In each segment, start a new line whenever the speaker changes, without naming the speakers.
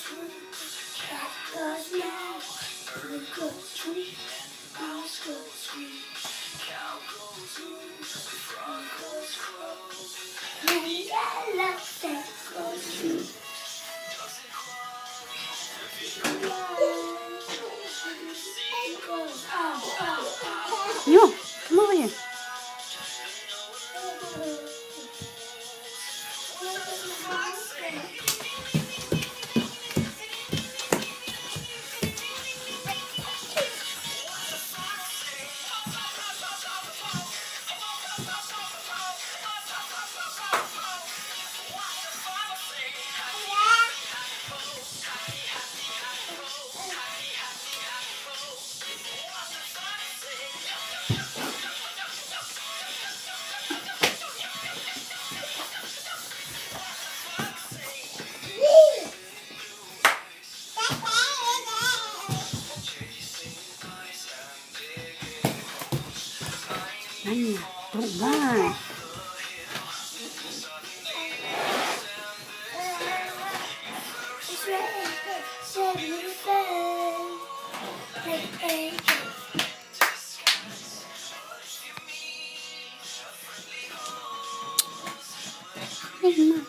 Cat goes meow, bird goes tweet, mouse goes squeak, cow goes moo, frog goes crow, and elephant goes toot. Doesn't quack, goes ow, ow, ow.
No, come over here. Anya, don't run.
It's red, so beautiful. Like angels.
Hey, Mom.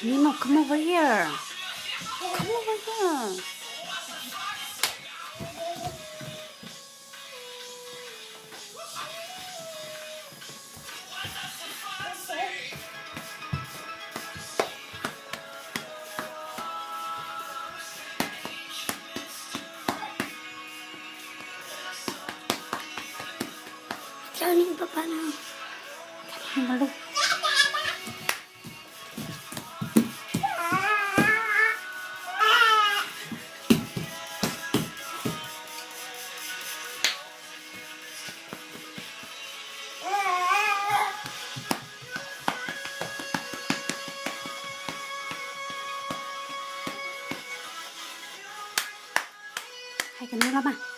Nemo, come over here. Come over here.
Counting Papa now.
Malu. Hai cái nữa lắm à.